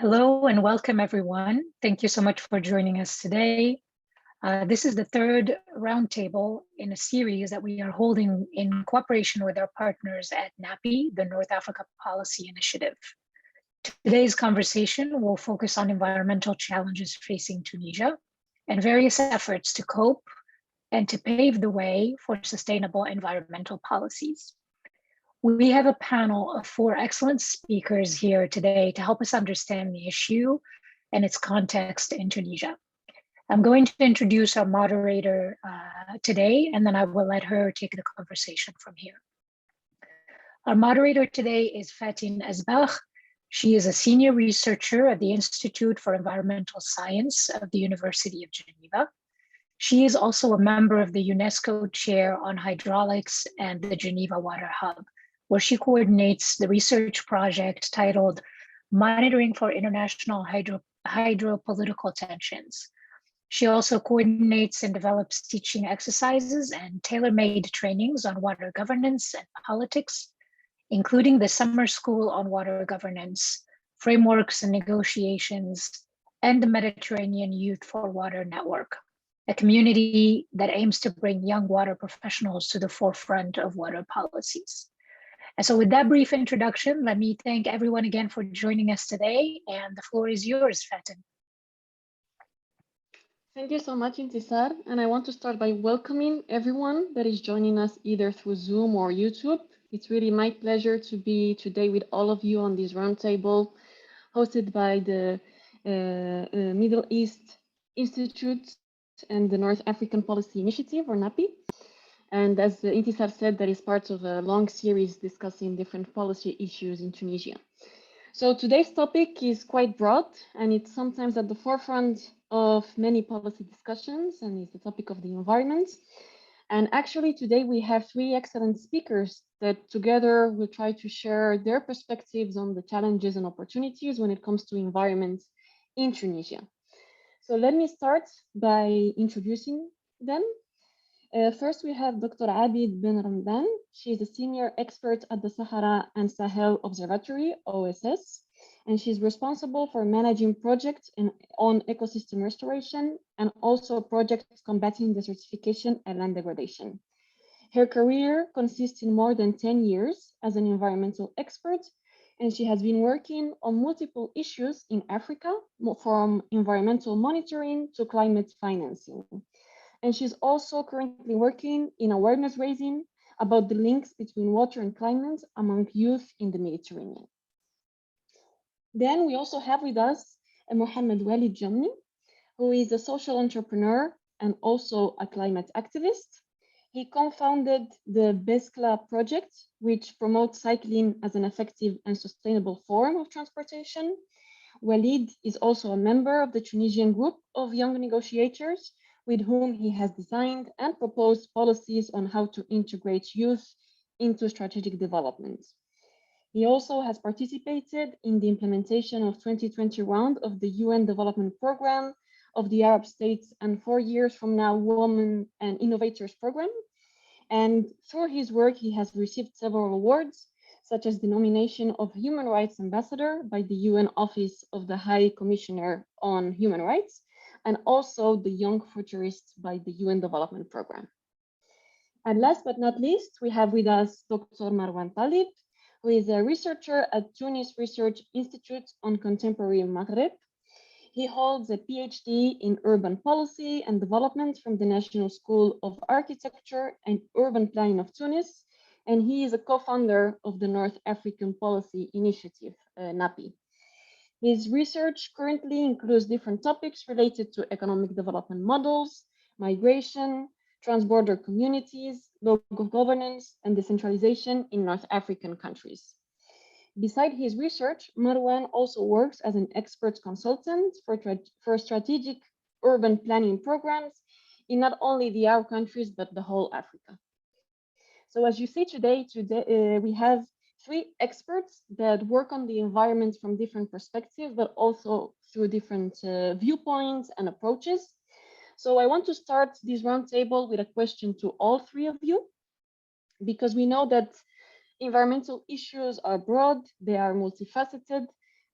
Hello and welcome, everyone. Thank you so much for joining us today. This is the third roundtable in a series that we are holding in cooperation with our partners at NAPI, the North Africa Policy Initiative. Today's conversation will focus on environmental challenges facing Tunisia and various efforts to cope and to pave the way for sustainable environmental policies. We have a panel of 4 excellent speakers here today to help us understand the issue and its context in Tunisia. I'm going to introduce our moderator today, and then I will let her take the conversation from here. Our moderator today is Fatin Azbagh. She is a senior researcher at the Institute for Environmental Science of the University of Geneva. She is also a member of the UNESCO Chair on Hydraulics and the Geneva Water Hub, where she coordinates the research project titled Monitoring for International Hydropolitical Tensions. She also coordinates and develops teaching exercises and tailor-made trainings on water governance and politics, including the Summer School on Water Governance, Frameworks and Negotiations, and the Mediterranean Youth for Water Network, a community that aims to bring young water professionals to the forefront of water policies. And so with that brief introduction, let me thank everyone again for joining us today, and the floor is yours, Fatin. Thank you so much, Intisar. And I want to start by welcoming everyone that is joining us either through Zoom or YouTube. It's really my pleasure to be today with all of you on this roundtable hosted by the Middle East Institute and the North African Policy Initiative, or NAPI. And as Intisar said, that is part of a long series discussing different policy issues in Tunisia. So today's topic is quite broad, and it's sometimes at the forefront of many policy discussions, and it's the topic of the environment. And actually today we have 3 excellent speakers that together will try to share their perspectives on the challenges and opportunities when it comes to environment in Tunisia. So let me start by introducing them. First, we have Dr. Abid Ben Ramdan. She is a senior expert at the Sahara and Sahel Observatory, OSS, and she's responsible for managing projects on ecosystem restoration and also projects combating desertification and land degradation. Her career consists in more than 10 years as an environmental expert, and she has been working on multiple issues in Africa, from environmental monitoring to climate financing. And she's also currently working in awareness raising about the links between water and climate among youth in the Mediterranean. Then we also have with us Mohammed Walid Jamni, who is a social entrepreneur and also a climate activist. He co-founded the Beskla project, which promotes cycling as an effective and sustainable form of transportation. Walid is also a member of the Tunisian group of young negotiators, with whom he has designed and proposed policies on how to integrate youth into strategic development. He also has participated in the implementation of 2020 round of the UN Development Program of the Arab States and 4 years from now, Women and Innovators Program. And through his work, he has received several awards, such as the nomination of Human Rights Ambassador by the UN Office of the High Commissioner on Human Rights, and also the Young Futurist by the UN Development Program. And last but not least, we have with us Dr. Marwan Talib, who is a researcher at Tunis Research Institute on Contemporary Maghreb. He holds a PhD in urban policy and development from the National School of Architecture and Urban Planning of Tunis, and he is a co-founder of the North African Policy Initiative, NAPI. His research currently includes different topics related to economic development models, migration, trans-border communities, local governance, and decentralization in North African countries. Beside his research, Marwan also works as an expert consultant for strategic urban planning programs in not only the Arab countries, but the whole Africa. So as you see today we have 3 experts that work on the environment from different perspectives, but also through different viewpoints and approaches. So I want to start this roundtable with a question to all 3 of you, because we know that environmental issues are broad, they are multifaceted,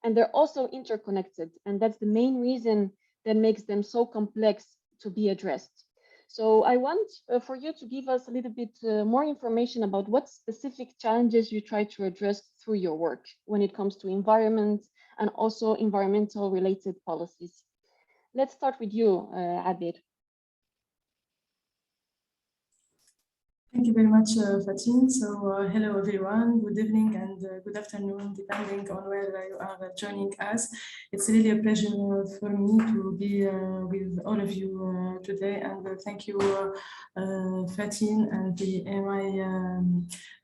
and they're also interconnected. And that's the main reason that makes them so complex to be addressed. So I want for you to give us a little bit more information about what specific challenges you try to address through your work when it comes to environment and also environmental related policies. Let's start with you, Abir. Thank you very much, Fatin. So hello, everyone. Good evening and good afternoon, depending on where you are joining us. It's really a pleasure for me to be with all of you today. And thank you, Fatin and the MI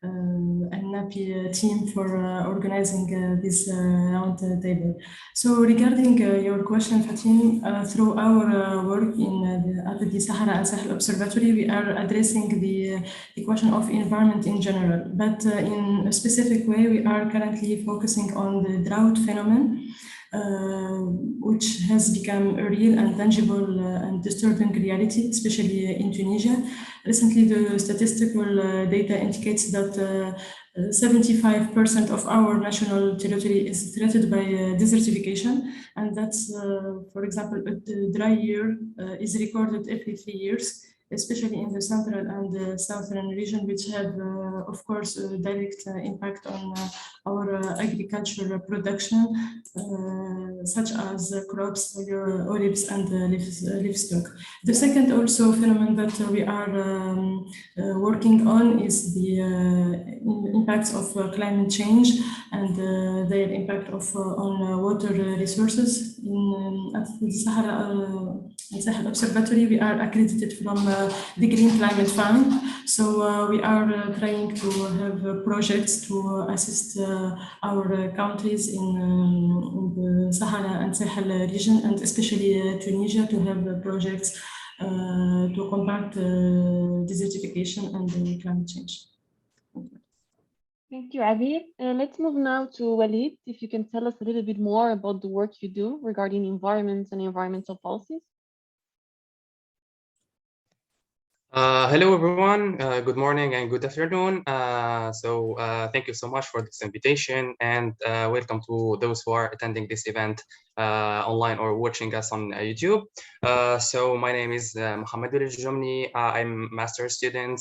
and NAPI team for organizing this round table. So regarding your question, Fatin, through our work at the Sahara and Sahel Observatory, we are addressing the question of environment in general, but in a specific way, we are currently focusing on the drought phenomenon, which has become a real and tangible and disturbing reality, especially in Tunisia. Recently, the statistical data indicates that 75% of our national territory is threatened by desertification, and that's, for example, a dry year is recorded every 3 years, especially in the central and the southern region, which have, of course, a direct impact on our agricultural production, such as crops, olives, and livestock. The second also phenomenon that we are working on is the impacts of climate change and their impact on water resources. At the Sahel Observatory, we are accredited from the Green Climate Fund. So we are trying to have projects to assist our countries in the Sahara and Sahel region, and especially Tunisia, to have projects to combat desertification and climate change. Thank you, Abir. Let's move now to Walid. If you can tell us a little bit more about the work you do regarding environment and environmental policies. Hello, everyone. Good morning and good afternoon. Thank you so much for this invitation, and welcome to those who are attending this event online or watching us on YouTube. So my name is Mohamed Jomni. I'm master's student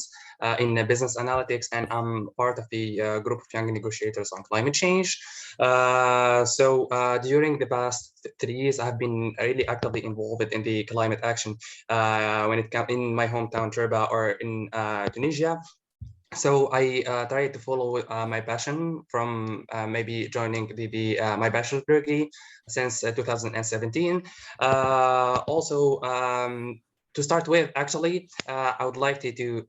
in business analytics, and I'm part of the group of young negotiators on climate change. During the past 3 years, I've been really actively involved in the climate action when it comes in my hometown, Jerba, or in Tunisia. So I tried to follow my passion from maybe joining my bachelor's degree since 2017. To start with, actually, I would like to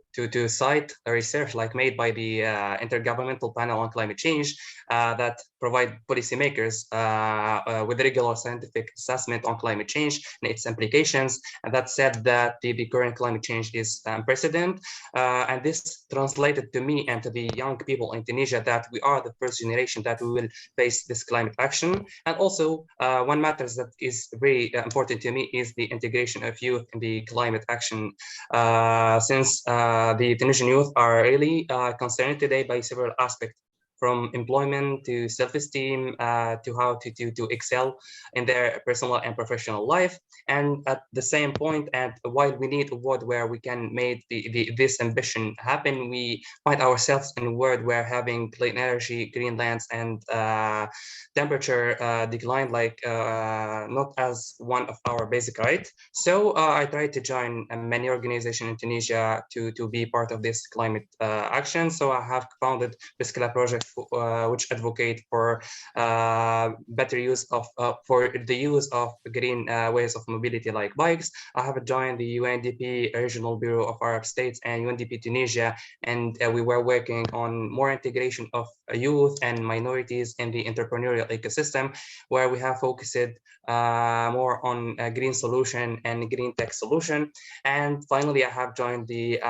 cite a research made by the Intergovernmental Panel on Climate Change that provide policymakers with regular scientific assessment on climate change and its implications. And that said that the current climate change is unprecedented. And this translated to me and to the young people in Tunisia that we are the first generation that we will face this climate action. And also, one matter that is very important to me is the integration of youth in the climate action, since the Tunisian youth are really concerned today by several aspects, from employment to self-esteem to how to excel in their personal and professional life. And at the same point, and while we need a world where we can make this ambition happen, we find ourselves in a world where having clean energy, green lands, and temperature decline not as one of our basic rights. So I tried to join many organizations in Tunisia to be part of this climate action. So I have founded Biskila project, which advocate for better use of green ways of mobility like bikes. I have joined the UNDP Regional Bureau of Arab States and UNDP Tunisia, and we were working on more integration of youth and minorities in the entrepreneurial ecosystem, where we have focused more on green solution and green tech solution. And finally, I have joined the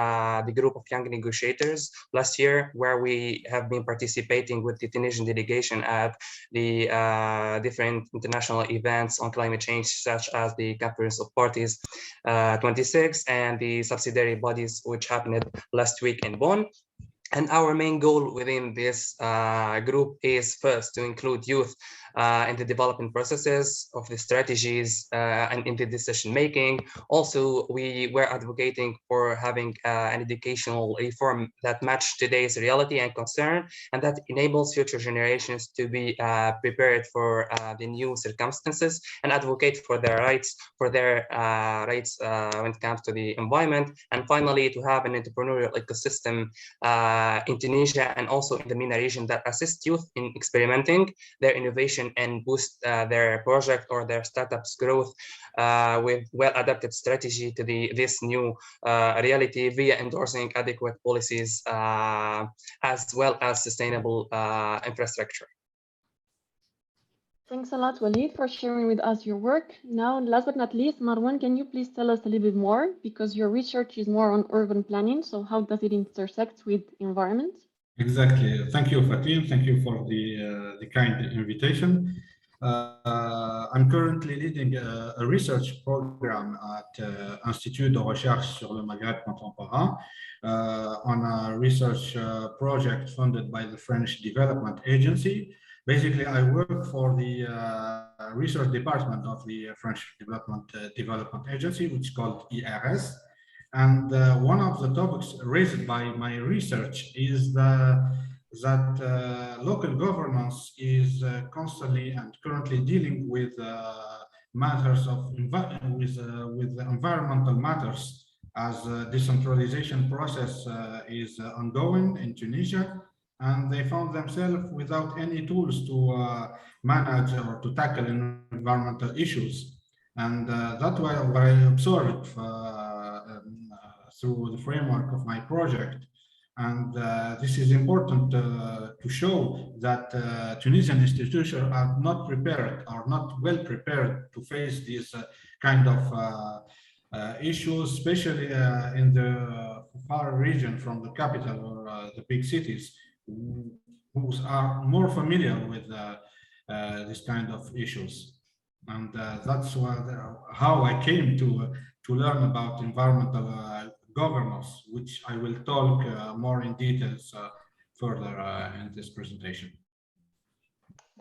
group of young negotiators last year, where we have been participating with the Tunisian delegation at the different international events on climate change, such as the Conference of Parties 26 and the subsidiary bodies, which happened last week in Bonn. And our main goal within this group is first to include youth in the development processes of the strategies and in the decision making. Also, we were advocating for having an educational reform that matched today's reality and concern, and that enables future generations to be prepared for the new circumstances and advocate for their rights, when it comes to the environment. And finally, to have an entrepreneurial ecosystem in Tunisia and also in the MENA region that assists youth in experimenting their innovation and boost their project or their startups growth with well-adapted strategy to this new reality via endorsing adequate policies as well as sustainable infrastructure. Thanks a lot, Walid, for sharing with us your work. Now, last but not least, Marwan, can you please tell us a little bit more? Because your research is more on urban planning, so how does it intersect with environment? Exactly. Thank you, Fatim. Thank you for the kind invitation. I'm currently leading a research program at Institut de Recherche sur le Maghreb Contemporain on a research project funded by the French Development Agency. Basically, I work for the research department of the French Development Agency, which is called ERS. And one of the topics raised by my research is that local governance is constantly and currently dealing with matters of with environmental matters, as the decentralization process is ongoing in Tunisia, and they found themselves without any tools to manage or to tackle environmental issues. And that's what I observed through the framework of my project. And this is important to show that Tunisian institutions are not prepared or not well prepared to face these kind of issues, especially in the far region from the capital or the big cities, who are more familiar with this kind of issues. And that's how I came to learn about environmental governance, which I will talk more in details further in this presentation.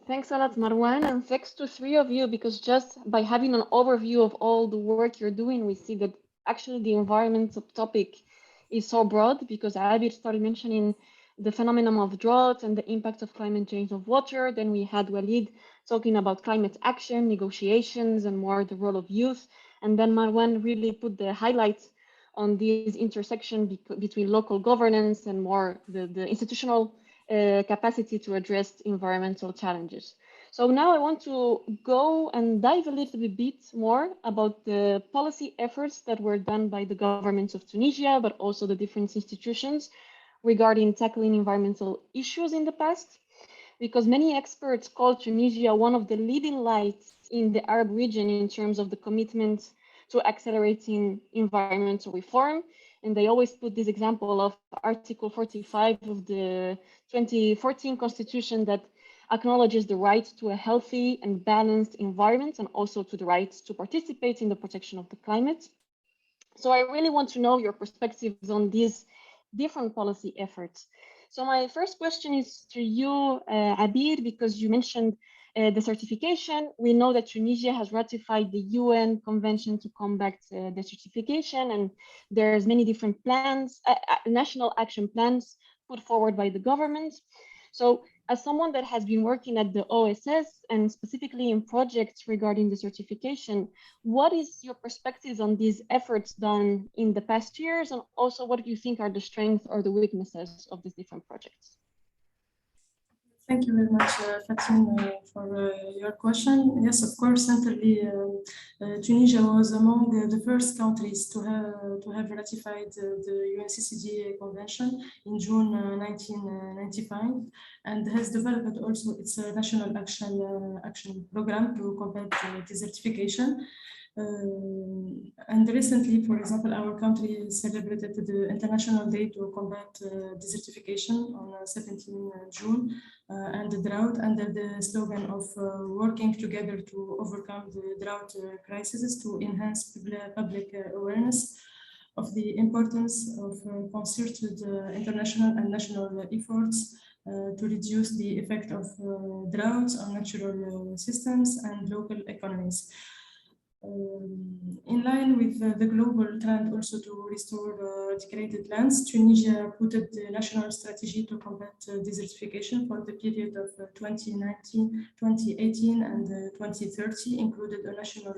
Thanks a lot, Marwan, and thanks to three of you, because just by having an overview of all the work you're doing, we see that actually the environment topic is so broad, because Abir started mentioning the phenomenon of drought and the impact of climate change of water. Then we had Walid talking about climate action, negotiations, and more the role of youth. And then Marwan really put the highlights on this intersection between local governance and more the institutional capacity to address environmental challenges. So now I want to go and dive a little bit more about the policy efforts that were done by the governments of Tunisia, but also the different institutions regarding tackling environmental issues in the past, because many experts call Tunisia one of the leading lights in the Arab region in terms of the commitment to accelerating environmental reform. And they always put this example of Article 45 of the 2014 Constitution that acknowledges the right to a healthy and balanced environment, and also to the right to participate in the protection of the climate. So I really want to know your perspectives on these different policy efforts. So my first question is to you, Abir, because you mentioned the certification. We know that Tunisia has ratified the UN Convention to combat desertification, and there's many different plans, national action plans put forward by the government. So as someone that has been working at the OSS and specifically in projects regarding the certification, what is your perspectives on these efforts done in the past years? And also, what do you think are the strengths or the weaknesses of these different projects? Thank you very much, Fatim, for your question. Yes, of course, certainly Tunisia was among the first countries to have ratified the UNCCD Convention in June 1995, and has developed also its national action program to combat desertification. And recently, for example, our country celebrated the International Day to combat desertification on 17 June and the drought, under the slogan of working together to overcome the drought crisis, to enhance public awareness of the importance of concerted international and national efforts to reduce the effect of droughts on natural systems and local economies. In line with the global trend also to restore degraded lands, Tunisia put the national strategy to combat desertification for the period of 2019, 2018, and 2030, included a national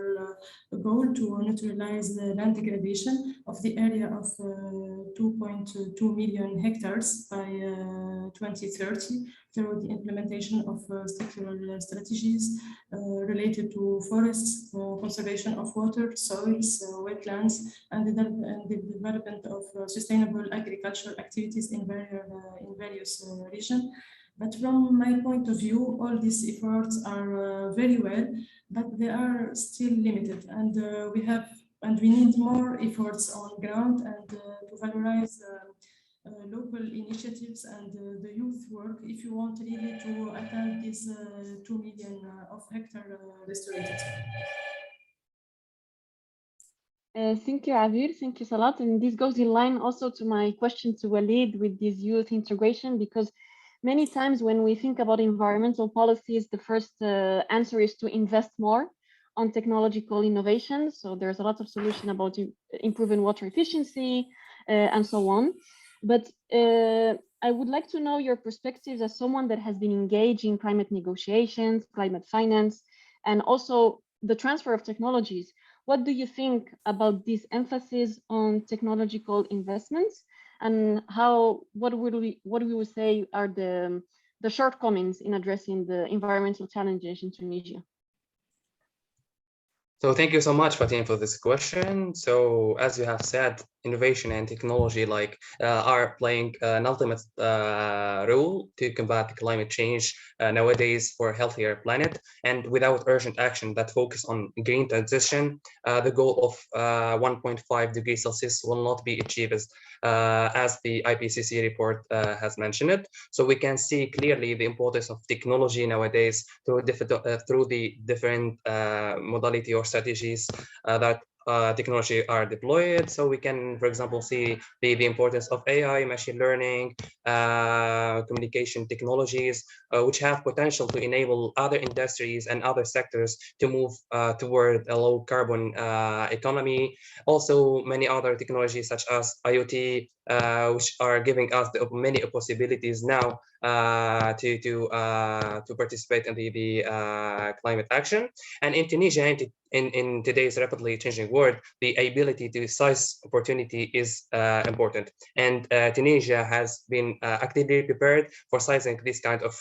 goal to neutralize the land degradation of the area of 2.2 million hectares by 2030 through the implementation of structural strategies related to forests, conservation of water, soils, wetlands, and the development of sustainable agricultural activities in various regions. But from my point of view, all these efforts are very well, but they are still limited, and we need more efforts on ground and to valorize local initiatives and the youth work if you want really to attain this 2 million of hectare restorated. Thank you, Abir. Thank you, Salat. And this goes in line also to my question to Walid with this youth integration, because many times when we think about environmental policies, the first answer is to invest more on technological innovation. So there's a lot of solution about improving water efficiency and so on. But I would like to know your perspectives as someone that has been engaged in climate negotiations, climate finance, and also the transfer of technologies. What do you think about this emphasis on technological investments, and what we would say are the shortcomings in addressing the environmental challenges in Tunisia? So thank you so much, Fatin, for this question. So as you have said, innovation and technology are playing an ultimate role to combat climate change nowadays for a healthier planet. And without urgent action that focus on green transition, the goal of 1.5 degrees Celsius will not be achieved as the IPCC report has mentioned it. So we can see clearly the importance of technology nowadays through the different modality or strategies that technology are deployed. So we can, for example, see the importance of AI, machine learning, communication technologies, which have potential to enable other industries and other sectors to move toward a low carbon economy. Also, many other technologies such as IoT, which are giving us many possibilities now to participate in the climate action. And in Tunisia, in today's rapidly changing world, the ability to seize opportunity is important. And Tunisia has been actively prepared for seizing this kind of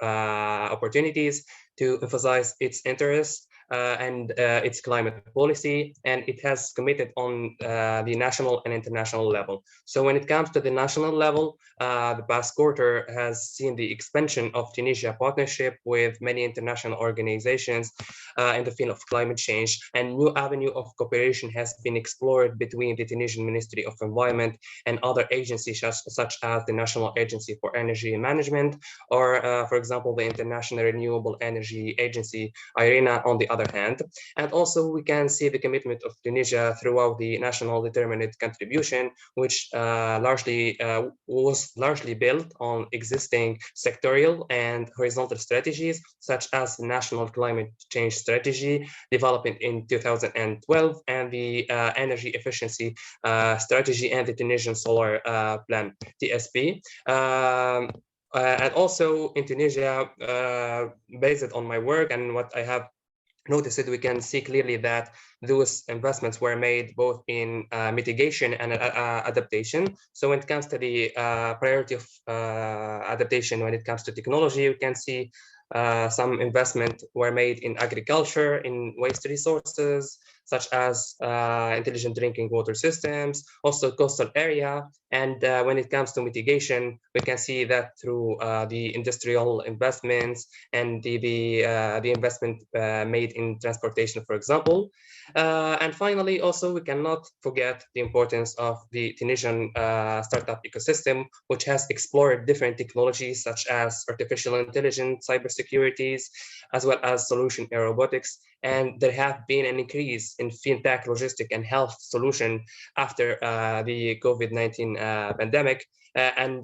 opportunities to emphasize its interests and its climate policy, and it has committed on the national and international level. So when it comes to the national level, the past quarter has seen the expansion of Tunisia partnership with many international organizations in the field of climate change, and new avenue of cooperation has been explored between the Tunisian Ministry of Environment and other agencies such as the National Agency for Energy Management, or for example, the International Renewable Energy Agency, IRENA, on the other hand. And also we can see the commitment of Tunisia throughout the National Determined Contribution, which was largely built on existing sectorial and horizontal strategies, such as the National Climate Change Strategy developed in 2012, and the Energy Efficiency Strategy, and the Tunisian Solar Plan, TSP. And also in Tunisia, based on my work and what I have noticed, we can see clearly that those investments were made both in mitigation and adaptation. So when it comes to the priority of adaptation, when it comes to technology, we can see some investment were made in agriculture, in waste resources, such as intelligent drinking water systems, also coastal area. And when it comes to mitigation, we can see that through the industrial investments and the investment made in transportation, for example. And finally, also, we cannot forget the importance of the Tunisian startup ecosystem, which has explored different technologies such as artificial intelligence, cybersecurities, as well as solution in robotics. and there have been an increase in fintech, logistic, and health solution after the COVID-19 pandemic. And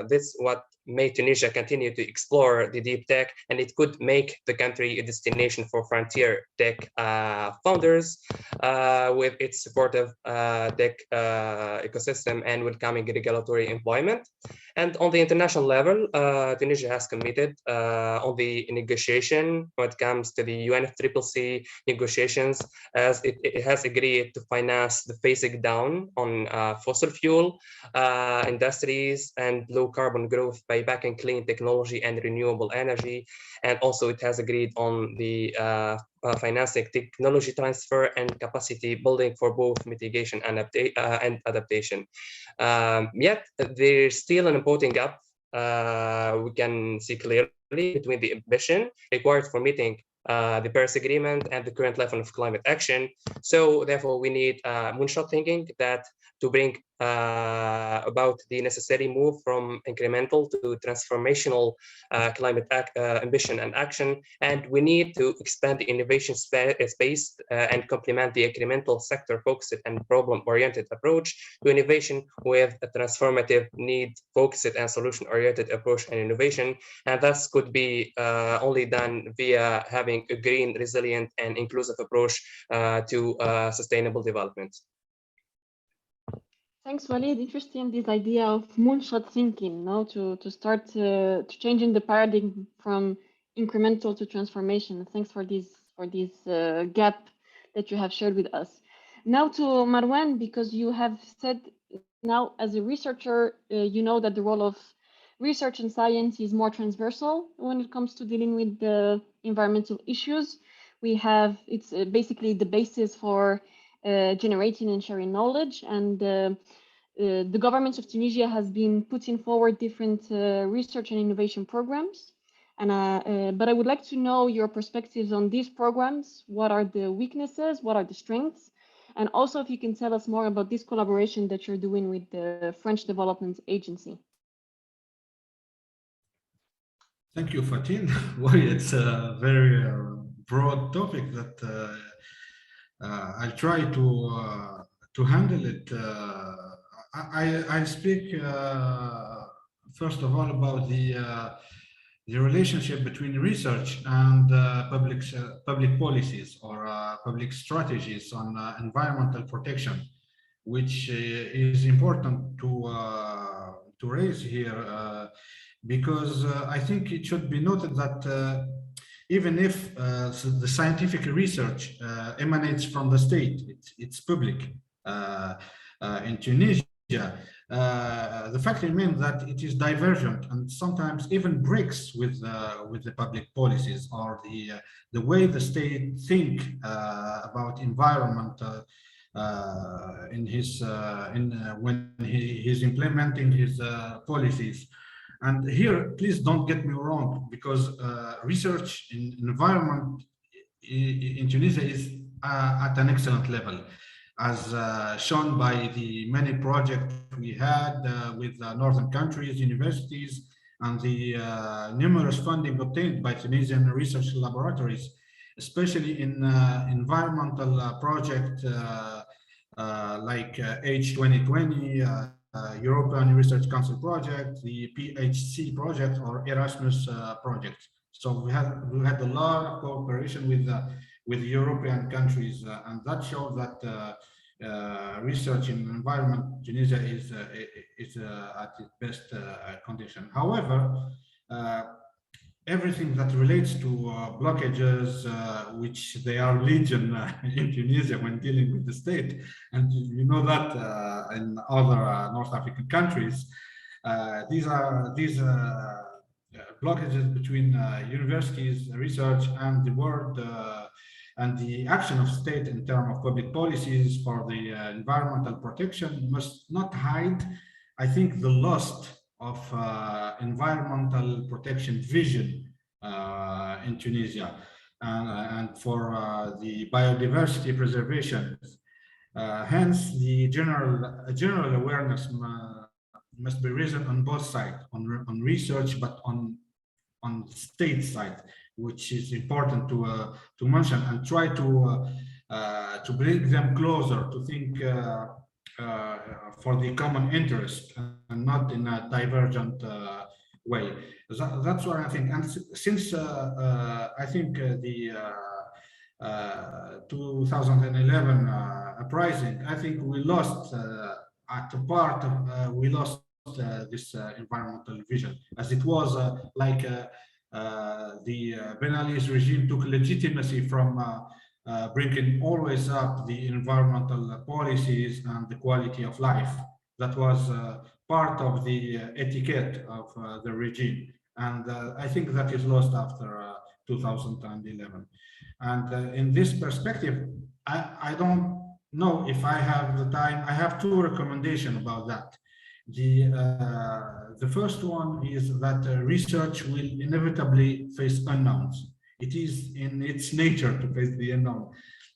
this what made Tunisia continue to explore the deep tech, and it could make the country a destination for frontier tech founders with its supportive tech ecosystem and welcoming regulatory employment. And on the international level, Tunisia has committed on the negotiation when it comes to the UNFCCC negotiations, as it has agreed to finance the phasing down on fossil fuel industries and low carbon growth by backing clean technology and renewable energy. And also it has agreed on the financing technology transfer and capacity building for both mitigation and adaptation. Yet there's still an important gap we can see clearly between the ambition required for meeting the Paris Agreement and the current level of climate action. So therefore we need moonshot thinking that to bring about the necessary move from incremental to transformational climate ambition and action. And we need to expand the innovation space and complement the incremental sector focused and problem-oriented approach to innovation with a transformative need focused and solution-oriented approach and innovation. And that could be only done via having a green, resilient, and inclusive approach to sustainable development. Thanks, Walid. Interesting, this idea of moonshot thinking, no, to start to changing the paradigm from incremental to transformation. Thanks for this gap that you have shared with us. Now to Marwan, because you have said now as a researcher, you know that the role of research and science is more transversal when it comes to dealing with the environmental issues. It's basically the basis for generating and sharing knowledge, and the government of Tunisia has been putting forward different research and innovation programs. And but I would like to know your perspectives on these programs. What are the weaknesses? What are the strengths? And also, if you can tell us more about this collaboration that you're doing with the French Development Agency. Thank you, Fatin. Well, it's a very broad topic that I'll try to handle it. I'll speak first of all about the relationship between research and public policies or public strategies on environmental protection, which is important to raise here because I think it should be noted that even if the scientific research emanates from the state, it's public in Tunisia. The fact remains that it is divergent and sometimes even breaks with the public policies or the way the state think about environment when he's implementing his policies. And here, please don't get me wrong, because research in environment in Tunisia is at an excellent level, as shown by the many projects we had with northern countries, universities, and the numerous funding obtained by Tunisian research laboratories, especially in environmental projects like H2020, European Research Council project, the PHC project, or Erasmus project. So we had a lot of cooperation with European countries, and that shows that research in environment Tunisia is at its best condition. However, everything that relates to blockages, which they are legion in Tunisia when dealing with the state, and you know that in other North African countries, these blockages between universities, research, and the world, and the action of state in terms of public policies for the environmental protection must not hide, I think, the loss of environmental protection vision in Tunisia and for the biodiversity preservation. Hence, the general awareness must be raised on both sides, on research, but on state side, which is important to mention, and try to bring them closer to think for the common interest and not in a divergent way. That's what I think. And since I think the 2011 uprising, I think we lost at a part of, we lost this environmental vision, as it was like the Ben Ali's regime took legitimacy from bringing always up the environmental policies and the quality of life. That was part of the etiquette of the regime. And I think that is lost after 2011. And in this perspective, I don't know if I have the time. I have two recommendations about that. The first one is that research will inevitably face unknowns. It is in its nature to face the unknown.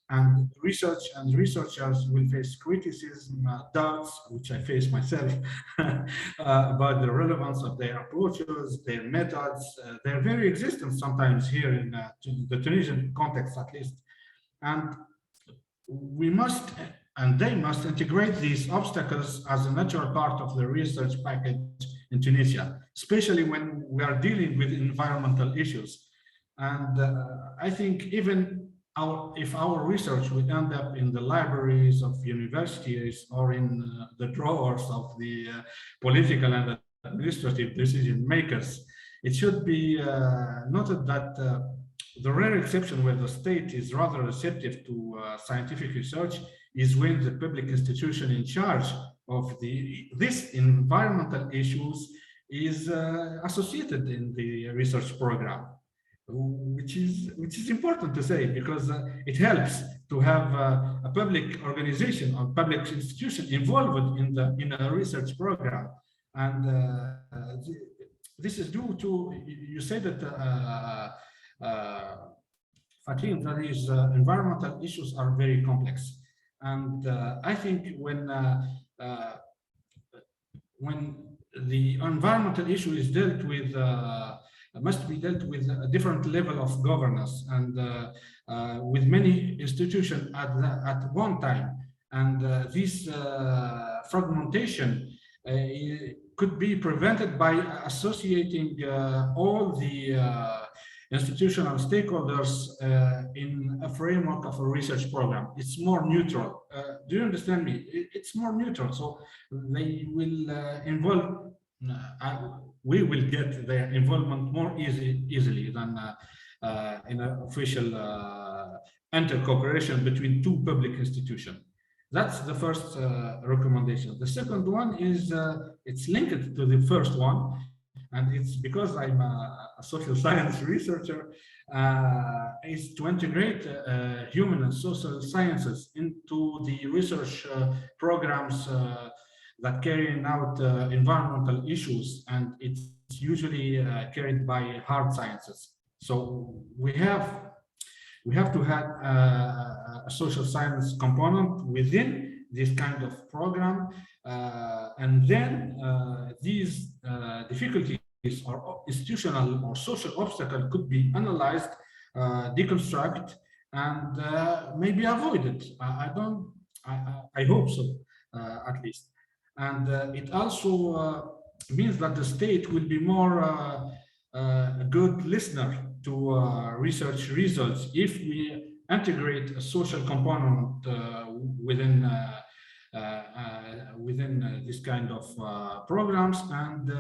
And research and researchers will face criticism, doubts, which I face myself, about the relevance of their approaches, their methods, their very existence sometimes here in the Tunisian context at least. And we must, and they must integrate these obstacles as a natural part of the research package in Tunisia, especially when we are dealing with environmental issues. And I think even if our research would end up in the libraries of universities or in the drawers of the political and administrative decision makers, it should be noted that the rare exception where the state is rather receptive to scientific research is when the public institution in charge of this environmental issues is associated in the research program. Which is important to say, because it helps to have a public organization or public institution involved in a research program. And this is due to, you say that Fatim, that is environmental issues are very complex, and I think when the environmental issue is dealt with, must be dealt with a different level of governance and with many institutions at one time. And this fragmentation could be prevented by associating all the institutional stakeholders in a framework of a research program. It's more neutral. Do you understand me? It's more neutral. So they will involve, we will get their involvement more easily than in an official inter-cooperation between two public institutions. That's the first recommendation. The second one is, it's linked to the first one, and it's because I'm a social science researcher, is to integrate human and social sciences into the research programs that carrying out environmental issues, and it's usually carried by hard sciences. So we have to have a social science component within this kind of program, and then these difficulties or institutional or social obstacle could be analyzed, deconstruct, and maybe avoided. I hope so, at least. And it also means that the state will be more a good listener to research results if we integrate a social component within this kind of programs, and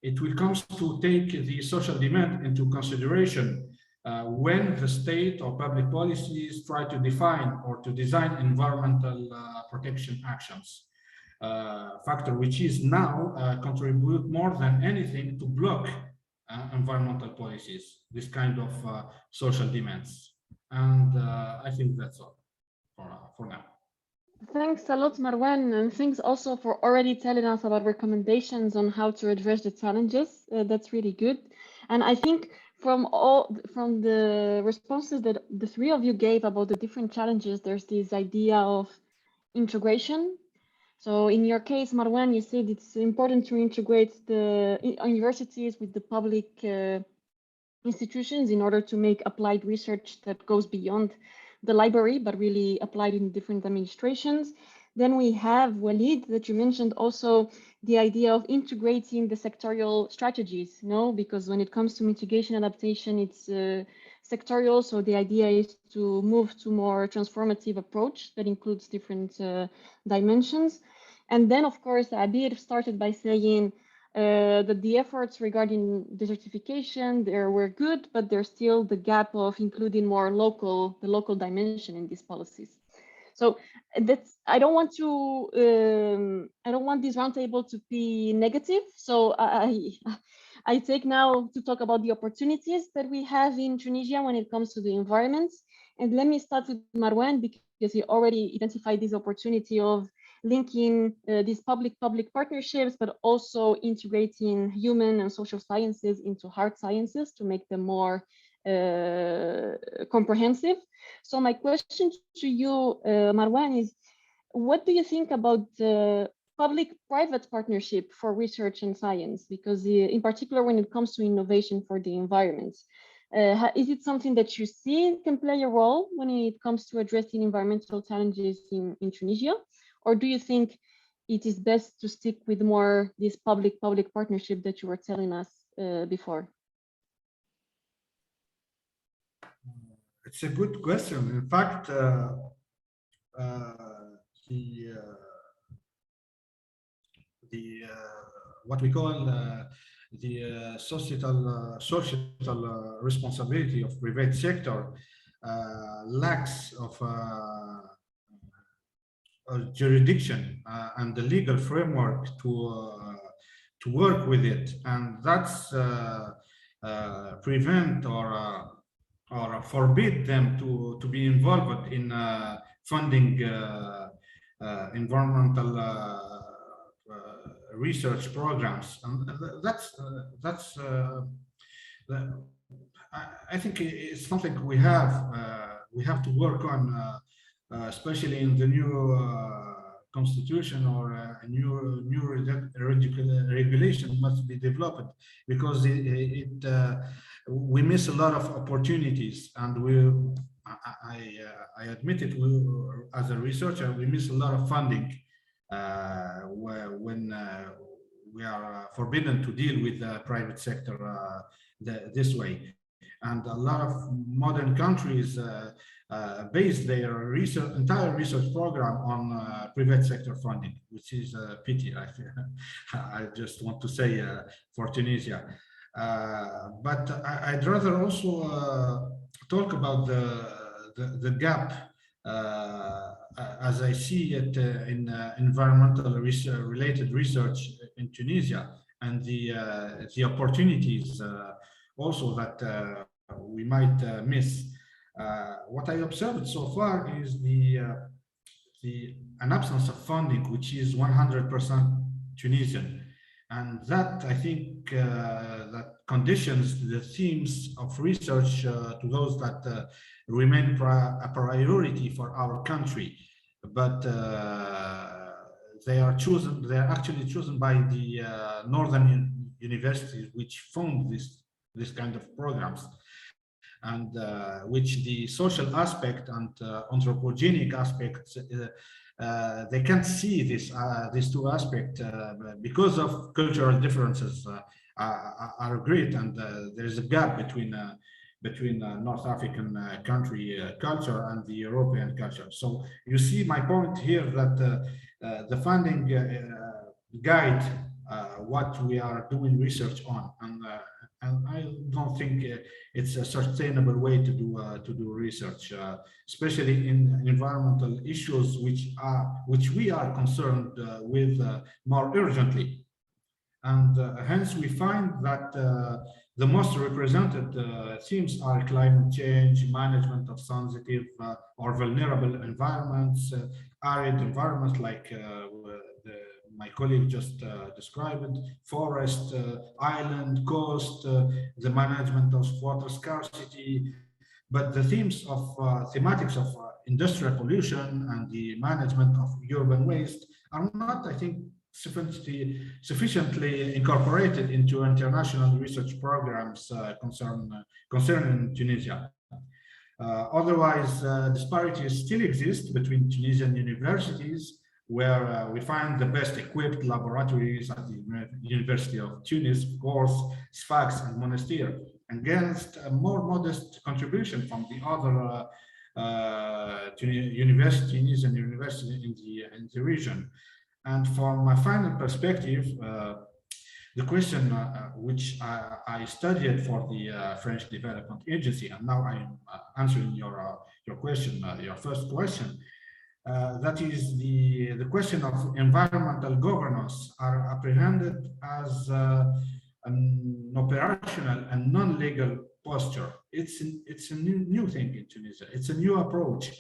it will come to take the social demand into consideration when the state or public policies try to define or to design environmental protection actions. Factor which is now contribute more than anything to block environmental policies, this kind of social demands. And I think that's all for now. Thanks a lot, Marwan, and thanks also for already telling us about recommendations on how to address the challenges. That's really good. And I think from the responses that the three of you gave about the different challenges, there's this idea of integration. So in your case, Marwan, you said it's important to integrate the universities with the public institutions in order to make applied research that goes beyond the library, but really applied in different administrations. Then we have, Walid, that you mentioned also the idea of integrating the sectorial strategies, because when it comes to mitigation adaptation, it's sectorial. So the idea is to move to more transformative approach that includes different dimensions. And then, of course, Abir started by saying that the efforts regarding desertification, they were good, but there's still the gap of including more the local dimension in these policies. So I don't want this roundtable to be negative. So I take now to talk about the opportunities that we have in Tunisia when it comes to the environment. And let me start with Marwan, because he already identified this opportunity of linking these public-public partnerships, but also integrating human and social sciences into hard sciences to make them more comprehensive. So my question to you, Marwan, is what do you think about public-private partnership for research and science? Because in particular, when it comes to innovation for the environment, is it something that you see can play a role when it comes to addressing environmental challenges in Tunisia? Or do you think it is best to stick with more this public-public partnership that you were telling us before? It's a good question. In fact, what we call the societal responsibility of private sector lacks of jurisdiction and the legal framework to work with it, and that's prevent or forbid them to be involved in funding environmental research programs. And I think it's something we have to work on, especially in the new constitution, or a new regulation must be developed, because we miss a lot of opportunities, and I admit it, as a researcher, we miss a lot of funding when we are forbidden to deal with the private sector this way. And a lot of modern countries base their entire research program on private sector funding, which is a pity. I just want to say for Tunisia. But I'd rather also talk about the gap as I see it in environmental related research in Tunisia, and the opportunities also that we might miss. What I observed so far is an absence of funding, which is 100% Tunisian, and that I think that conditions the themes of research to those that remain a priority for our country, but they are actually chosen by the northern universities, which fund this kind of programs, and which the social aspect and anthropogenic aspects, they can't see these two aspects because of cultural differences are great, and there is a gap between North African country culture and the European culture. So you see my point here, that the funding guide what we are doing research on, and I don't think it's a sustainable way to do research, especially in environmental issues, which we are concerned with more urgently. And hence we find that the most represented themes are climate change, management of sensitive or vulnerable environments, arid environments like my colleague just described, forest, island, coast, the management of water scarcity. But the themes of thematics of industrial pollution and the management of urban waste are not, I think, sufficiently incorporated into international research programs concerning Tunisia. Otherwise, disparities still exist between Tunisian universities, where we find the best equipped laboratories at the University of Tunis, of course, Sfax and Monastir, against a more modest contribution from the other Tunisian universities in the region. And from my final perspective, the question which I studied for the French Development Agency, and now I'm answering your question, your first question, that is the question of environmental governance are apprehended as an operational and non-legal posture. It's a new thing in Tunisia. It's a new approach.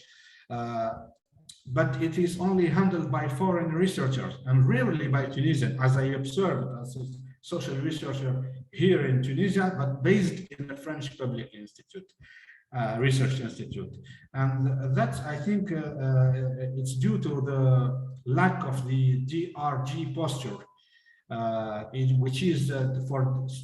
But it is only handled by foreign researchers and rarely by Tunisian, as I observed as a social researcher here in Tunisia, but based in the French Public Institute, Research Institute. And that's, I think, it's due to the lack of the DRG posture,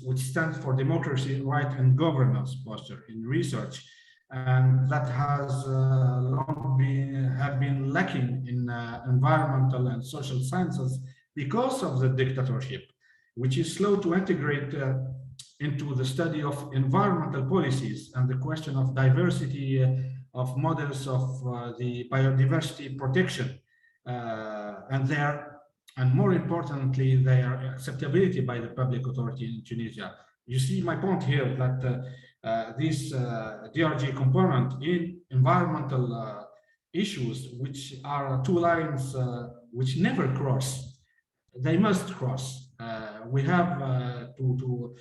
which stands for Democracy, Right and Governance posture in research. And that has long been lacking in environmental and social sciences because of the dictatorship, which is slow to integrate into the study of environmental policies and the question of diversity of models of the biodiversity protection and more importantly, their acceptability by the public authority in Tunisia. You see my point here that this DRG component in environmental issues, which are two lines which never cross, they must cross. We have to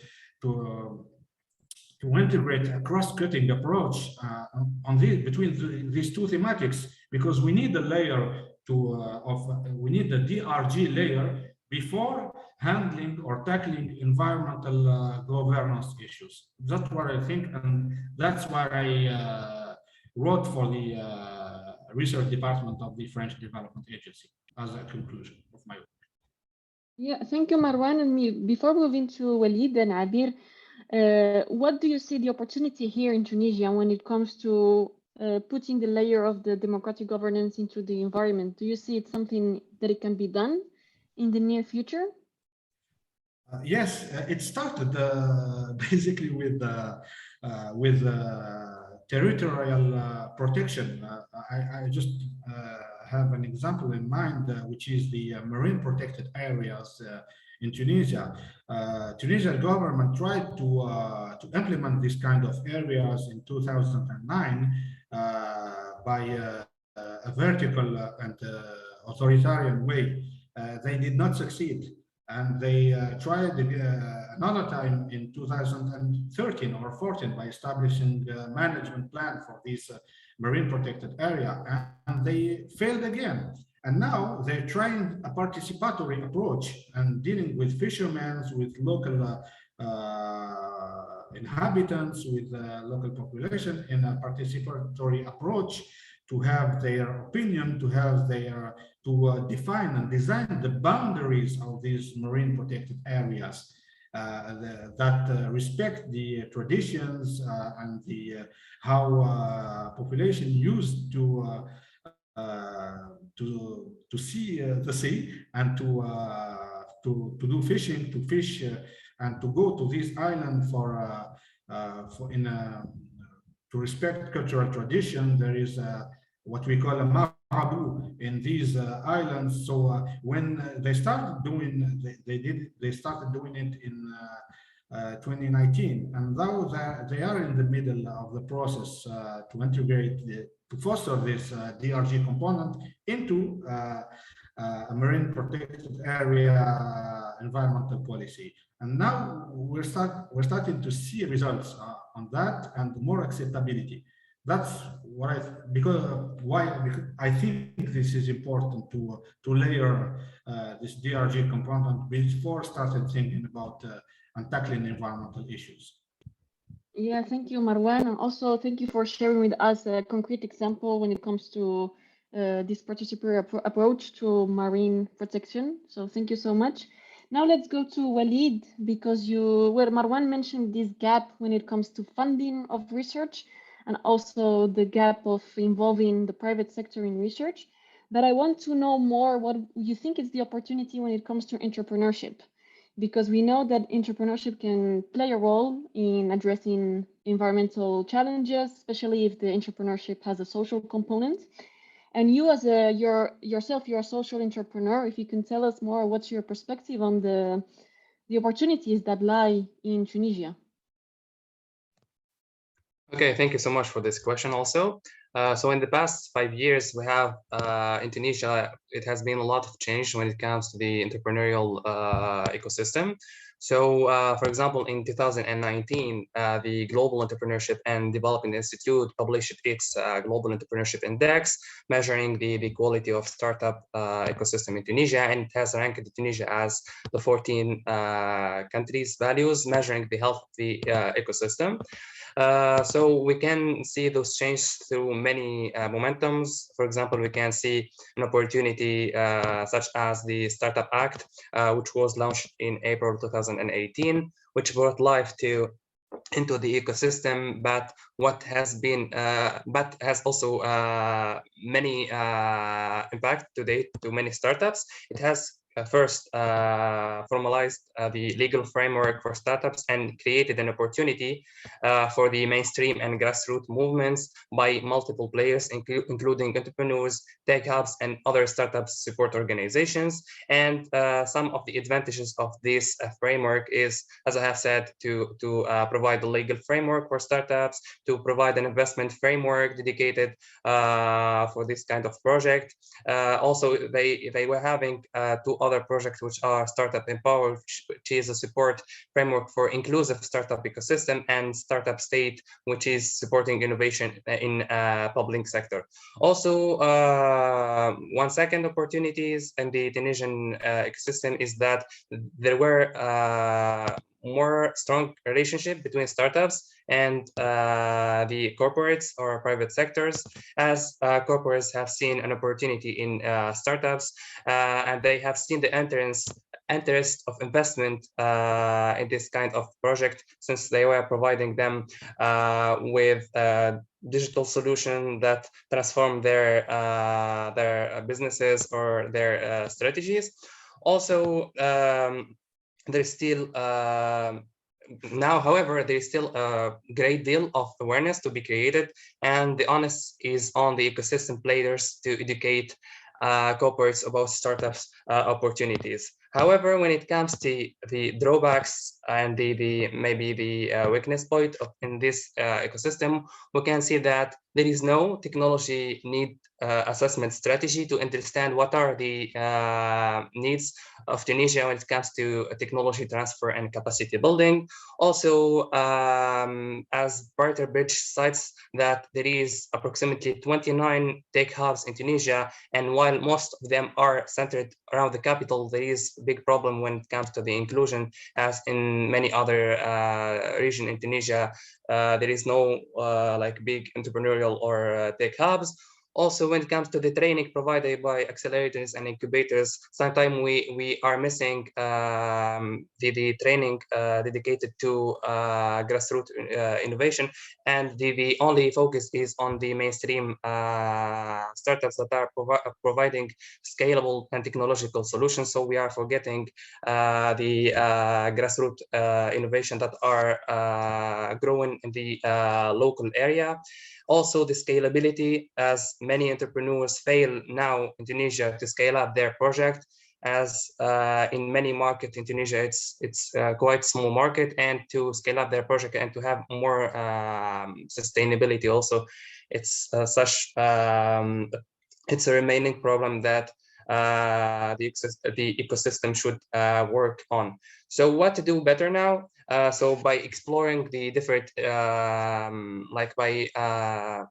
integrate a cross-cutting approach between these two thematics, because we need a layer we need the DRG layer before handling or tackling environmental governance issues. That's what I think, and that's why I wrote for the research department of the French Development Agency as a conclusion of my work. Yeah, thank you, Marwan. And before moving to Walid and Abir, what do you see the opportunity here in Tunisia when it comes to putting the layer of the democratic governance into the environment? Do you see it something that it can be done in the near future? Yes, it started basically with territorial protection. I just have an example in mind, which is the marine protected areas in Tunisia. Tunisian government tried to implement this kind of areas in 2009 by a vertical and authoritarian way. They did not succeed. And they tried another time in 2013 or 14 by establishing a management plan for this marine protected area, and they failed again. And now they're trying a participatory approach and dealing with fishermen, with local inhabitants, with local population in a participatory approach, to have their opinion, to define and design the boundaries of these marine protected areas that respect the traditions and how population used to see the sea and to do fishing, to fish and to go to this island to respect cultural tradition. There is what we call a marabout in these islands. So when they started doing, they started doing it in 2019, and now they are in the middle of the process to integrate, to foster this DRG component into a marine protected area environmental policy. And now we're starting to see results on that and more acceptability. That's what because I think this is important to layer this DRG component before starting thinking about and tackling environmental issues. Yeah, thank you, Marwan. And also thank you for sharing with us a concrete example when it comes to this participatory approach to marine protection. So thank you so much. Now let's go to Walid, because Marwan mentioned this gap when it comes to funding of research and also the gap of involving the private sector in research. But I want to know more what you think is the opportunity when it comes to entrepreneurship, because we know that entrepreneurship can play a role in addressing environmental challenges, especially if the entrepreneurship has a social component. And you, as you're a social entrepreneur, if you can tell us more, what's your perspective on the opportunities that lie in Tunisia? Okay, thank you so much for this question also. So in the past 5 years, we have in Tunisia, it has been a lot of change when it comes to the entrepreneurial ecosystem. So for example, in 2019, the Global Entrepreneurship and Development Institute published its Global Entrepreneurship Index, measuring the quality of startup ecosystem in Tunisia, and it has ranked Tunisia as the 14 countries' values, measuring the health of the ecosystem. So we can see those changes through many momentums. For example, we can see an opportunity such as the Startup Act, which was launched in April 2018, which brought life into the ecosystem, but has also many impact to date to many startups. It has first formalized the legal framework for startups and created an opportunity for the mainstream and grassroots movements by multiple players, including entrepreneurs, tech hubs, and other startups support organizations. And some of the advantages of this framework is, as I have said, to provide the legal framework for startups, to provide an investment framework dedicated for this kind of project. Also, they were having two other projects, which are Startup Empower, which is a support framework for inclusive startup ecosystem, and Startup State, which is supporting innovation in public sector. Also, one second opportunities in the Tunisian ecosystem is that there were more strong relationship between startups and the corporates or private sectors, as corporates have seen an opportunity in startups, and they have seen the interest of investment in this kind of project, since they were providing them with digital solution that transform their businesses or their strategies. Also, there's still now, however, there is still a great deal of awareness to be created, and the onus is on the ecosystem players to educate corporates about startups opportunities. However, when it comes to the drawbacks and maybe the weakness point in this ecosystem, we can see that there is no technology need assessment strategy to understand what are the needs of Tunisia when it comes to technology transfer and capacity building. Also, as Barter Bridge cites that there is approximately 29 tech hubs in Tunisia, and while most of them are centered around the capital, there is a big problem when it comes to the inclusion, as in many other regions in Tunisia, there is no like big entrepreneurial or tech hubs. Also, when it comes to the training provided by accelerators and incubators, sometimes we are missing the training dedicated to grassroots innovation, and the only focus is on the mainstream startups that are providing scalable and technological solutions. So we are forgetting the grassroots innovation that are growing in the local area. Also, the scalability, as many entrepreneurs fail now in Tunisia to scale up their project, as in many markets in Tunisia, it's quite small market, and to scale up their project and to have more sustainability also, it's it's a remaining problem that the ecosystem should work on. So what to do better now? So by exploring the different, like by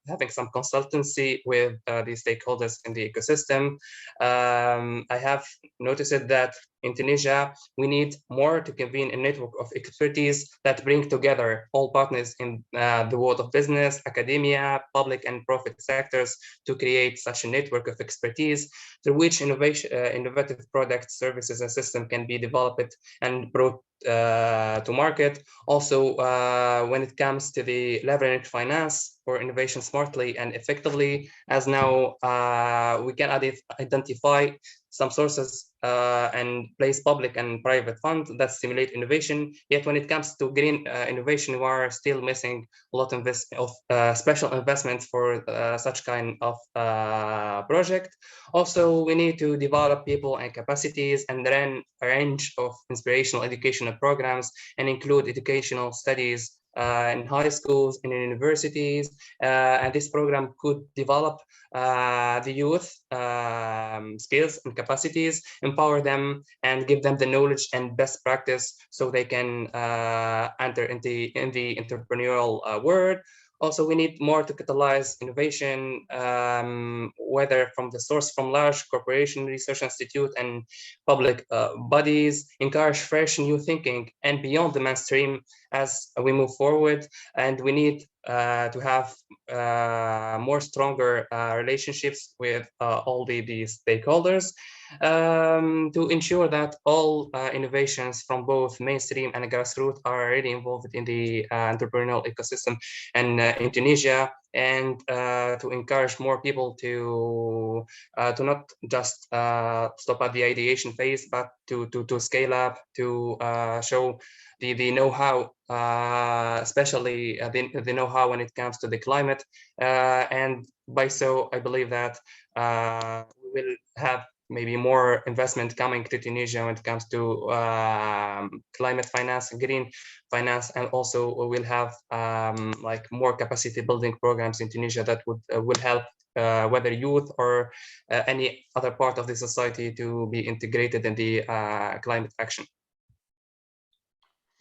having some consultancy with the stakeholders in the ecosystem, I have noticed that in Tunisia, we need more to convene a network of expertise that bring together all partners in the world of business, academia, public and private sectors to create such a network of expertise through which innovative products, services, and systems can be developed and brought to market. Also, when it comes to the leverage finance for innovation smartly and effectively, as now we can identify some sources and place public and private funds that stimulate innovation. Yet when it comes to green innovation, we are still missing a lot of special investments for such kind of project. Also, we need to develop people and capacities and run a range of inspirational educational programs and include educational studies in high schools and in universities. And this program could develop the youth skills and capacities, empower them and give them the knowledge and best practice so they can enter in the entrepreneurial world. Also, we need more to catalyze innovation, whether from the source from large corporation, research institute, and public bodies, encourage fresh new thinking and beyond the mainstream as we move forward. And we need to have more stronger relationships with all the stakeholders to ensure that all innovations from both mainstream and grassroots are already involved in the entrepreneurial ecosystem and in Tunisia, and to encourage more people to not just stop at the ideation phase, but to scale up, to show the know-how, especially the know-how when it comes to the climate. And by so, I believe that we will have maybe more investment coming to Tunisia when it comes to climate finance, green finance, and also we'll have like more capacity building programs in Tunisia that would help whether youth or any other part of the society to be integrated in the climate action.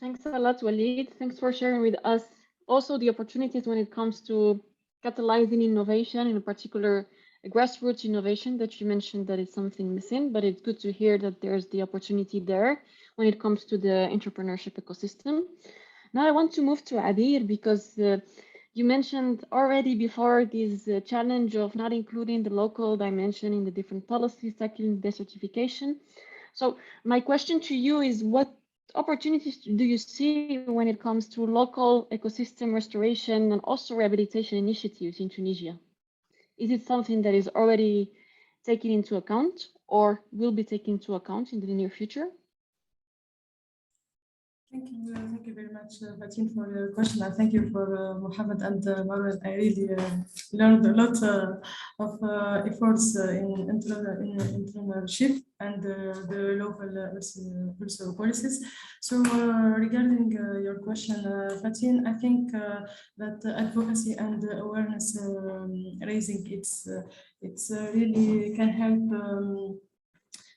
Thanks a lot, Walid. Thanks for sharing with us also the opportunities when it comes to catalyzing innovation, in particular grassroots innovation that you mentioned that is something missing, but it's good to hear that there's the opportunity there when it comes to the entrepreneurship ecosystem. Now I want to move to Adir because you mentioned already before this challenge of not including the local dimension in the different policies, tackling desertification. So my question to you is, what opportunities do you see when it comes to local ecosystem restoration and also rehabilitation initiatives in Tunisia? Is it something that is already taken into account or will be taken into account in the near future? Thank you very much, Fatin, for your question. And thank you for Mohammed and Marwan. I really learned a lot of efforts in entrepreneurship and the local also policies. So regarding your question, Fatin, I think that advocacy and awareness raising it's really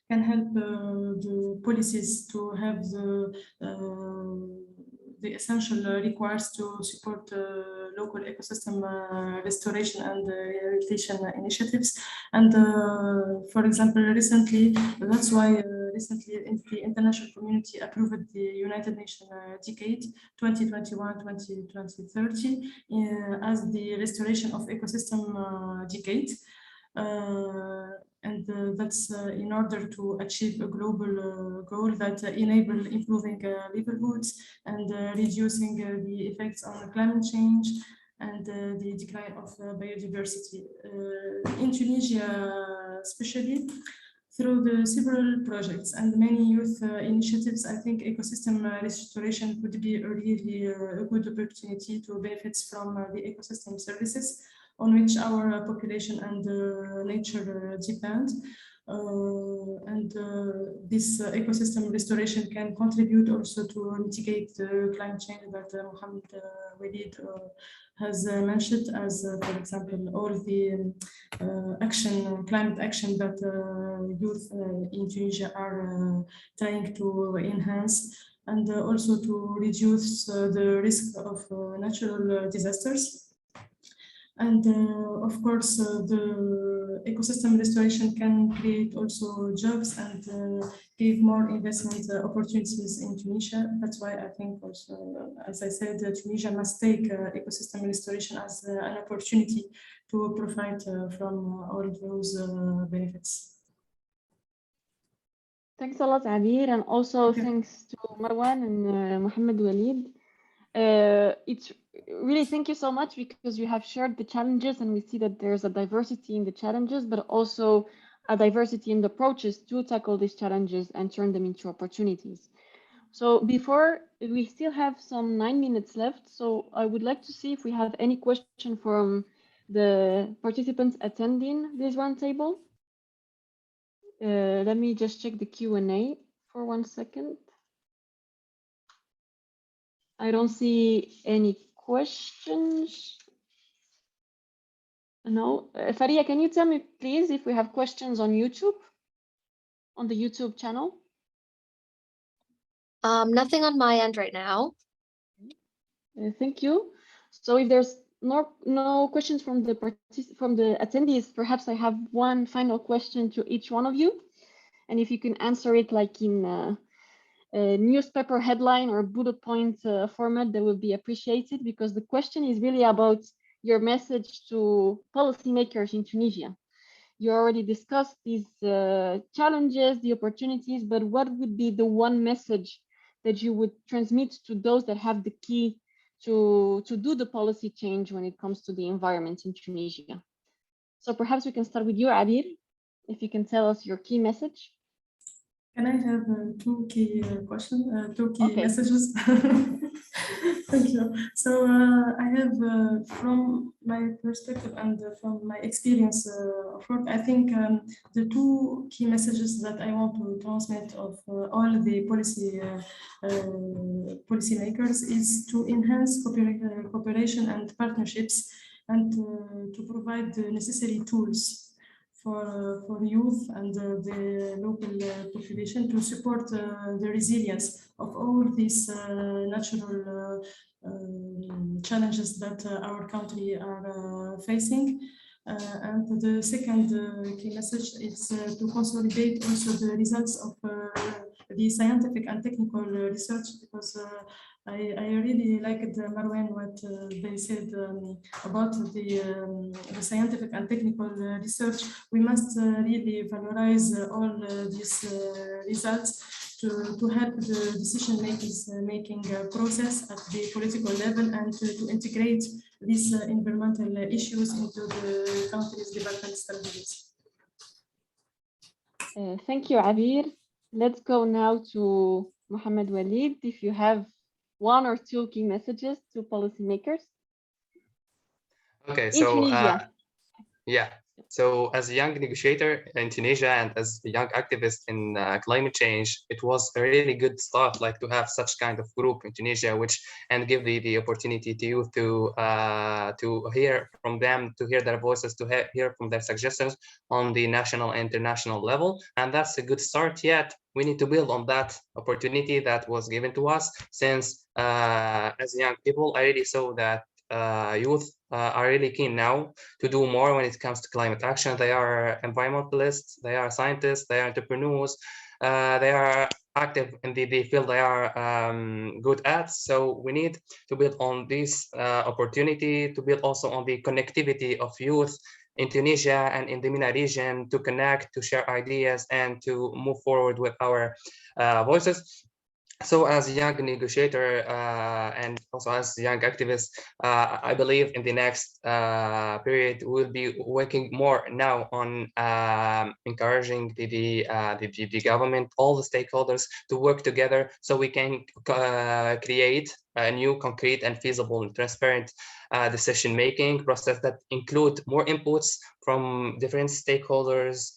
can help the policies to have the essential requires to support local ecosystem restoration and rehabilitation initiatives. And for example, recently, that's why recently the international community approved the United Nations decade 2021-2030 as the restoration of ecosystem decade. And that's in order to achieve a global goal that enable improving livelihoods and reducing the effects on climate change and the decline of biodiversity. In Tunisia, especially through the several projects and many youth initiatives, I think ecosystem restoration could be a really a good opportunity to benefit from the ecosystem services on which our population and nature depend. This ecosystem restoration can contribute also to mitigate the climate change that Mohammed Walid has mentioned, as for example, all the climate action that youth in Tunisia are trying to enhance, and also to reduce the risk of natural disasters. And of course, the ecosystem restoration can create also jobs and give more investment opportunities in Tunisia. That's why I think also, as I said, Tunisia must take ecosystem restoration as an opportunity to profit from all those benefits. Thanks a lot, Abir, and also Okay. thanks to Marwan and Mohammed Walid. It's really thank you so much because you have shared the challenges, and we see that there's a diversity in the challenges, but also a diversity in the approaches to tackle these challenges and turn them into opportunities. So before, we still have some 9 minutes left, so I would like to see if we have any question from the participants attending this roundtable. Let me just check the Q&A for 1 second. I don't see any questions. No. Faria, can you tell me, please, if we have questions on YouTube, on the YouTube channel? Nothing on my end right now. Thank you. So if there's no questions from the attendees, perhaps I have one final question to each one of you. And if you can answer it like in a newspaper headline or bullet point format, that would be appreciated, because the question is really about your message to policymakers in Tunisia. You already discussed these challenges, the opportunities, but what would be the one message that you would transmit to those that have the key to do the policy change when it comes to the environment in Tunisia? So perhaps we can start with you, Abir, if you can tell us your key message. Can I have two key questions, two key messages? Thank you. So I have, from my perspective and from my experience of work, I think the two key messages that I want to transmit of all the policymakers is to enhance cooperation and partnerships, and to provide the necessary tools for youth and the local population to support the resilience of all these natural challenges that our country are facing. And the second key message is to consolidate also the results of the scientific and technical research, because I really liked, Marwan, what they said about the scientific and technical research. We must really valorize all these results to help the decision making process at the political level, and to integrate these environmental issues into the country's development strategies. Thank you, Abir. Let's go now to Mohammed Walid, if you have one or two key messages to policymakers. Okay, in so Tunisia. yeah. So as a young negotiator in Tunisia and as a young activist in climate change, it was a really good start, like to have such kind of group in Tunisia, which and give the opportunity to youth to hear from them, to hear their voices, to hear from their suggestions on the national and international level. And that's a good start. Yet we need to build on that opportunity that was given to us, since as young people, I really saw that youth are really keen now to do more when it comes to climate action. They are environmentalists, they are scientists, they are entrepreneurs, they are active in the field they are good at. So we need to build on this opportunity, to build also on the connectivity of youth in Tunisia and in the MENA region, to connect, to share ideas, and to move forward with our voices. So as a young negotiator and also as a young activist, I believe in the next period we'll be working more now on encouraging the government, all the stakeholders, to work together so we can create a new concrete and feasible and transparent decision-making process that include more inputs from different stakeholders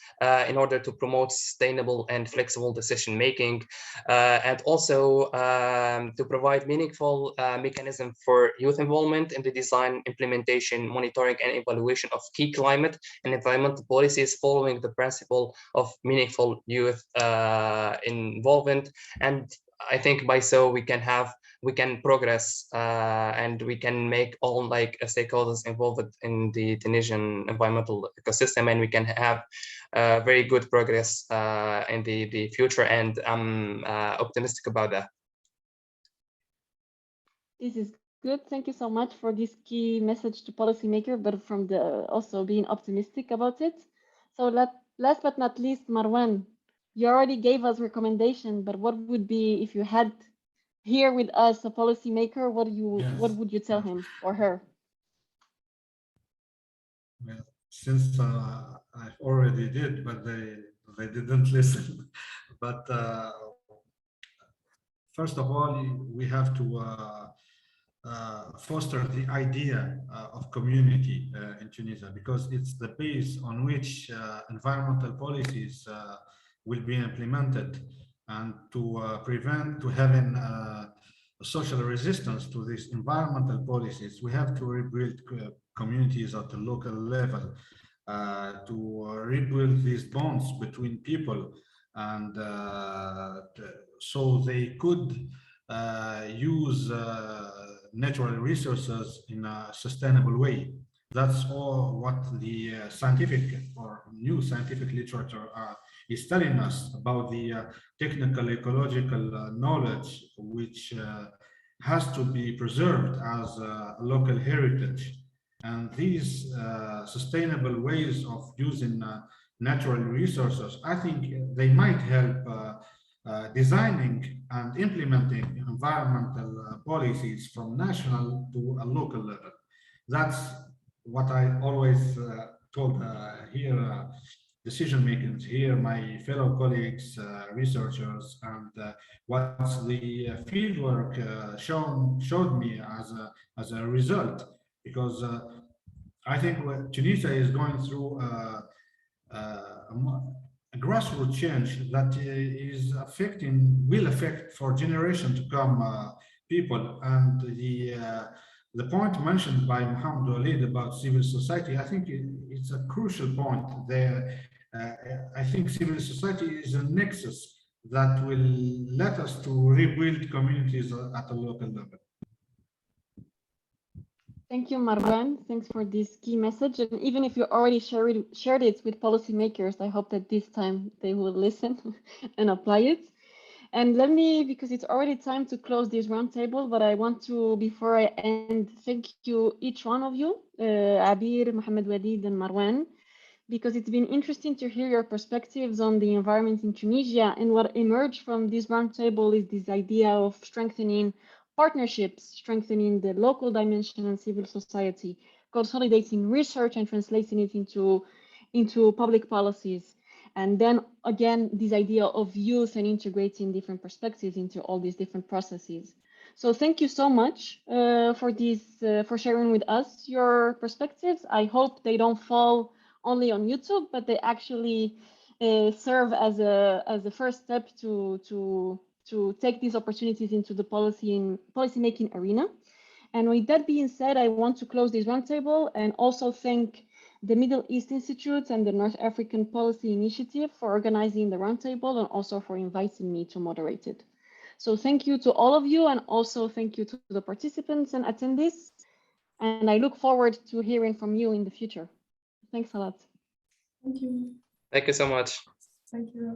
in order to promote sustainable and flexible decision-making, and also to provide meaningful mechanism for youth involvement in the design, implementation, monitoring, and evaluation of key climate and environmental policies following the principle of meaningful youth involvement. And I think by so we can progress and we can make all like stakeholders involved in the Tunisian environmental ecosystem, and we can have very good progress in the future. And I'm optimistic about that. This is good. Thank you so much for this key message to policymaker, but from the also being optimistic about it. So last but not least, Marwan, you already gave us recommendation, but what would be if you had here with us a policymaker, what would you tell him or her? Well, since I already did, but they didn't listen. But first of all, we have to foster the idea of community in Tunisia, because it's the base on which environmental policies will be implemented, and to prevent having social resistance to these environmental policies, we have to rebuild communities at the local level, to rebuild these bonds between people, and so they could use natural resources in a sustainable way. That's all what the scientific or new scientific literature is telling us about the technical ecological knowledge, which has to be preserved as a local heritage. And these sustainable ways of using natural resources, I think they might help designing and implementing environmental policies from national to a local level. That's what I always told here, decision makers here, my fellow colleagues, researchers, and what the fieldwork showed me as a result, because I think Tunisia is going through a grassroots change that will affect for generations to come people. And the point mentioned by Mohamed Walid about civil society, I think it's a crucial point there. I think civil society is a nexus that will let us to rebuild communities at a local level. Thank you, Marwan. Thanks for this key message. And even if you already shared it with policymakers, I hope that this time they will listen and apply it. And let me, because it's already time to close this roundtable, but I want to, before I end, thank you, each one of you, Abir, Mohamed Walid, and Marwan, because it's been interesting to hear your perspectives on the environment in Tunisia. And what emerged from this roundtable is this idea of strengthening partnerships, strengthening the local dimension and civil society, consolidating research and translating it into public policies. And then again, this idea of youth and integrating different perspectives into all these different processes. So thank you so much for sharing with us your perspectives. I hope they don't fall only on YouTube, but they actually serve as a first step to take these opportunities into the policymaking arena. And with that being said, I want to close this roundtable and also thank the Middle East Institute and the North African Policy Initiative for organizing the roundtable and also for inviting me to moderate it. So thank you to all of you, and also thank you to the participants and attendees. And I look forward to hearing from you in the future. Thanks a lot. Thank you. Thank you so much. Thank you.